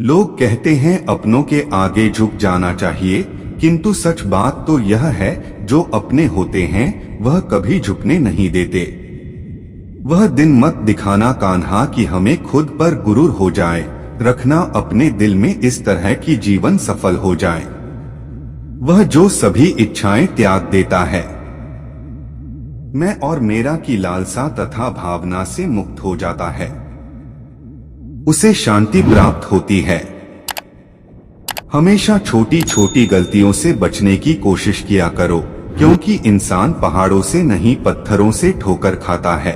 लोग कहते हैं अपनों के आगे झुक जाना चाहिए, किंतु सच बात तो यह है जो अपने होते हैं वह कभी झुकने नहीं देते। वह दिन मत दिखाना कान्हा कि हमें खुद पर गुरूर हो जाए, रखना अपने दिल में इस तरह की जीवन सफल हो जाए। वह जो सभी इच्छाएं त्याग देता है, मैं और मेरा की लालसा तथा भावना से मुक्त हो जाता है, उसे शांति प्राप्त होती है। हमेशा छोटी छोटी गलतियों से बचने की कोशिश किया करो, क्योंकि इंसान पहाड़ों से नहीं पत्थरों से ठोकर खाता है।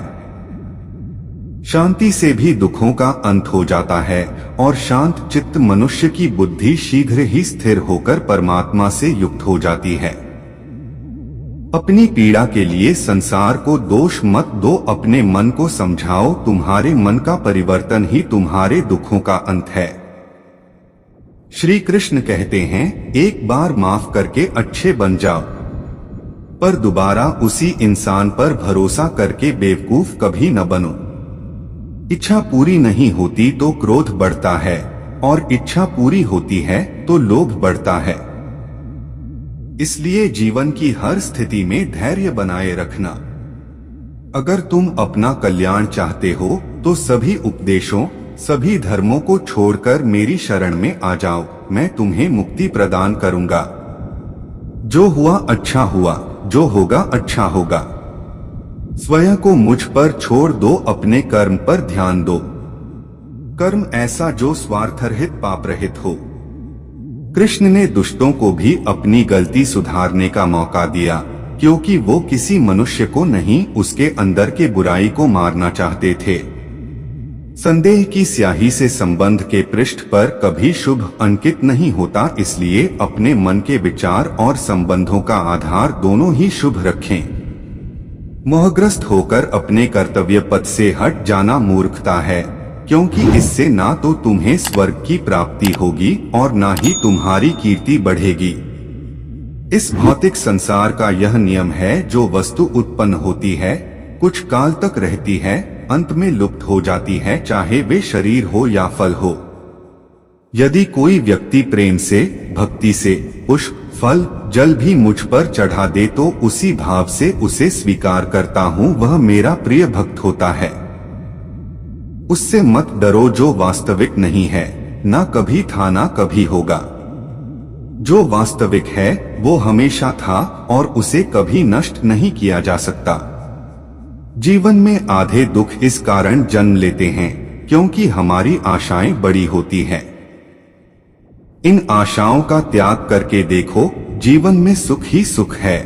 शांति से भी दुखों का अंत हो जाता है और शांत चित्त मनुष्य की बुद्धि शीघ्र ही स्थिर होकर परमात्मा से युक्त हो जाती है। अपनी पीड़ा के लिए संसार को दोष मत दो, अपने मन को समझाओ, तुम्हारे मन का परिवर्तन ही तुम्हारे दुखों का अंत है। श्री कृष्ण कहते हैं, एक बार माफ करके अच्छे बन जाओ, पर दोबारा उसी इंसान पर भरोसा करके बेवकूफ कभी न बनो। इच्छा पूरी नहीं होती तो क्रोध बढ़ता है, और इच्छा पूरी होती है तो लोभ बढ़ता है। इसलिए जीवन की हर स्थिति में धैर्य बनाए रखना। अगर तुम अपना कल्याण चाहते हो तो सभी उपदेशों, सभी धर्मों को छोड़कर मेरी शरण में आ जाओ, मैं तुम्हें मुक्ति प्रदान करूंगा। जो हुआ अच्छा हुआ, जो होगा अच्छा होगा। स्वयं को मुझ पर छोड़ दो, अपने कर्म पर ध्यान दो। कर्म ऐसा जो स्वार्थरहित पाप रहित हो। कृष्ण ने दुष्टों को भी अपनी गलती सुधारने का मौका दिया, क्योंकि वो किसी मनुष्य को नहीं, उसके अंदर के बुराई को मारना चाहते थे। संदेह की स्याही से संबंध के पृष्ठ पर कभी शुभ अंकित नहीं होता, इसलिए अपने मन के विचार और संबंधों का आधार दोनों ही शुभ रखें। मोहग्रस्त होकर अपने कर्तव्य पथ से हट जाना मूर्खता है, क्योंकि इससे ना तो तुम्हें स्वर्ग की प्राप्ति होगी और ना ही तुम्हारी कीर्ति बढ़ेगी। इस भौतिक संसार का यह नियम है, जो वस्तु उत्पन्न होती है, कुछ काल तक रहती है, अंत में लुप्त हो जाती है, चाहे वे शरीर हो या फल हो। यदि कोई व्यक्ति प्रेम से, भक्ति से पुष्प, फल, जल भी मुझ पर चढ़ा दे तो उसी भाव से उसे स्वीकार करता हूँ, वह मेरा प्रिय भक्त होता है। उससे मत डरो जो वास्तविक नहीं है, ना कभी था ना कभी होगा। जो वास्तविक है वो हमेशा था और उसे कभी नष्ट नहीं किया जा सकता। जीवन में आधे दुख इस कारण जन्म लेते हैं क्योंकि हमारी आशाएं बड़ी होती हैं। इन आशाओं का त्याग करके देखो, जीवन में सुख ही सुख है।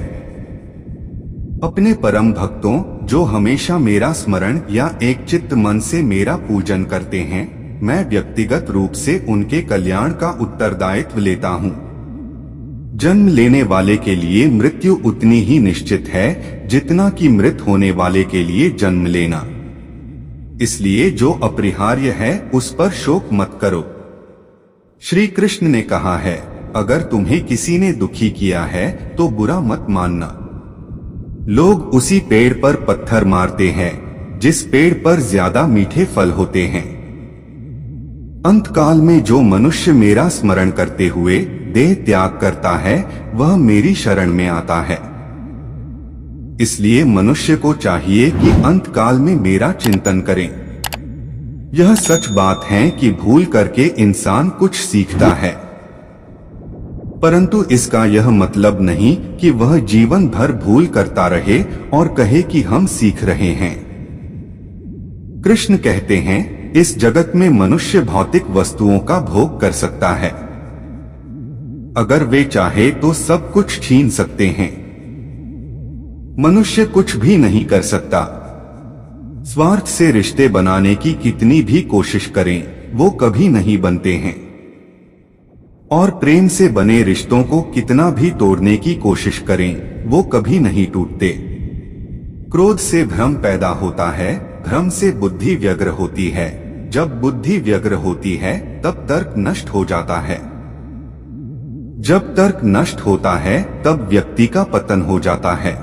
अपने परम भक्तों जो हमेशा मेरा स्मरण या एक चित्त मन से मेरा पूजन करते हैं, मैं व्यक्तिगत रूप से उनके कल्याण का उत्तरदायित्व लेता हूँ। जन्म लेने वाले के लिए मृत्यु उतनी ही निश्चित है जितना कि मृत होने वाले के लिए जन्म लेना। इसलिए जो अपरिहार्य है उस पर शोक मत करो। श्री कृष्ण ने कहा है, अगर तुम्हें किसी ने दुखी किया है तो बुरा मत मानना। लोग उसी पेड़ पर पत्थर मारते हैं जिस पेड़ पर ज्यादा मीठे फल होते हैं। अंतकाल में जो मनुष्य मेरा स्मरण करते हुए देह त्याग करता है वह मेरी शरण में आता है। इसलिए मनुष्य को चाहिए कि अंतकाल में मेरा चिंतन करें। यह सच बात है कि भूल करके इंसान कुछ सीखता है, परंतु इसका यह मतलब नहीं कि वह जीवन भर भूल करता रहे और कहे कि हम सीख रहे हैं। कृष्ण कहते हैं, इस जगत में मनुष्य भौतिक वस्तुओं का भोग कर सकता है। अगर वे चाहे तो सब कुछ छीन सकते हैं। मनुष्य कुछ भी नहीं कर सकता। स्वार्थ से रिश्ते बनाने की कितनी भी कोशिश करें वो कभी नहीं बनते हैं, और प्रेम से बने रिश्तों को कितना भी तोड़ने की कोशिश करें वो कभी नहीं टूटते। क्रोध से भ्रम पैदा होता है, भ्रम से बुद्धि व्यग्र होती है, जब बुद्धि व्यग्र होती है तब तर्क नष्ट हो जाता है, जब तर्क नष्ट होता है तब व्यक्ति का पतन हो जाता है।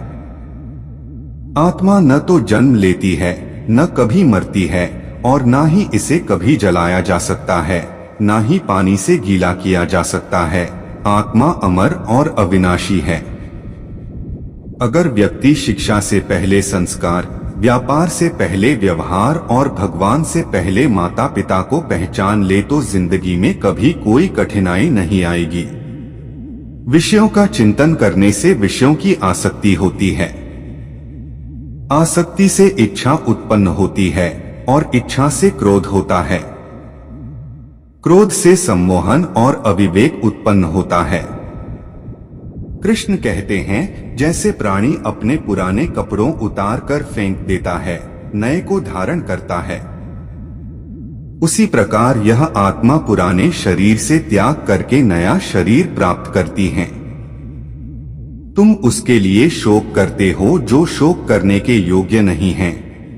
आत्मा न तो जन्म लेती है, न कभी मरती है, और न ही इसे कभी जलाया जा सकता है। ना ही पानी से गीला किया जा सकता है। आत्मा अमर और अविनाशी है। अगर व्यक्ति शिक्षा से पहले संस्कार, व्यापार से पहले व्यवहार और भगवान से पहले माता पिता को पहचान ले तो जिंदगी में कभी कोई कठिनाई नहीं आएगी। विषयों का चिंतन करने से विषयों की आसक्ति होती है। आसक्ति से इच्छा उत्पन्न होती है और इच्छा से क्रोध होता है। क्रोध से सम्मोहन और अविवेक उत्पन्न होता है। कृष्ण कहते हैं, जैसे प्राणी अपने पुराने कपड़ों उतार कर फेंक देता है, नए को धारण करता है, उसी प्रकार यह आत्मा पुराने शरीर से त्याग करके नया शरीर प्राप्त करती है। तुम उसके लिए शोक करते हो जो शोक करने के योग्य नहीं है,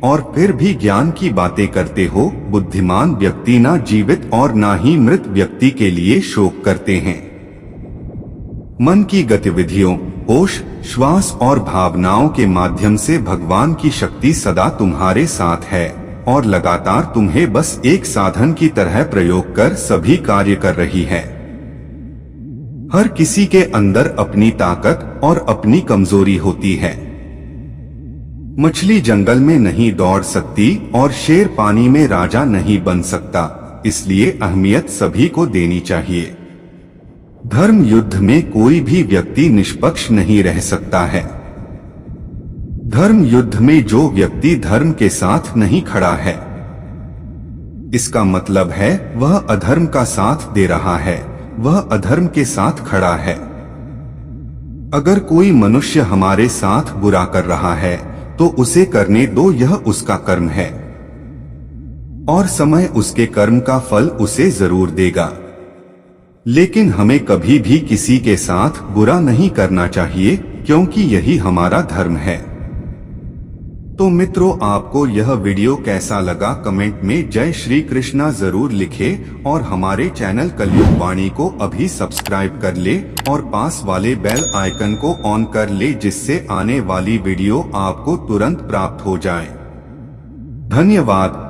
और फिर भी ज्ञान की बातें करते हो। बुद्धिमान व्यक्ति ना जीवित और ना ही मृत व्यक्ति के लिए शोक करते हैं। मन की गतिविधियों, होश, श्वास और भावनाओं के माध्यम से भगवान की शक्ति सदा तुम्हारे साथ है और लगातार तुम्हें बस एक साधन की तरह प्रयोग कर सभी कार्य कर रही है। हर किसी के अंदर अपनी ताकत और अपनी कमजोरी होती है। मछली जंगल में नहीं दौड़ सकती और शेर पानी में राजा नहीं बन सकता, इसलिए अहमियत सभी को देनी चाहिए। धर्म युद्ध में कोई भी व्यक्ति निष्पक्ष नहीं रह सकता है। धर्म युद्ध में जो व्यक्ति धर्म के साथ नहीं खड़ा है, इसका मतलब है वह अधर्म का साथ दे रहा है, वह अधर्म के साथ खड़ा है। अगर कोई मनुष्य हमारे साथ बुरा कर रहा है तो उसे करने दो, यह उसका कर्म है और समय उसके कर्म का फल उसे जरूर देगा। लेकिन हमें कभी भी किसी के साथ बुरा नहीं करना चाहिए, क्योंकि यही हमारा धर्म है। तो मित्रों, आपको यह वीडियो कैसा लगा कमेंट में जय श्री कृष्णा जरूर लिखें और हमारे चैनल कलयुग वाणी को अभी सब्सक्राइब कर ले और पास वाले बेल आइकन को ऑन कर ले, जिससे आने वाली वीडियो आपको तुरंत प्राप्त हो जाए। धन्यवाद।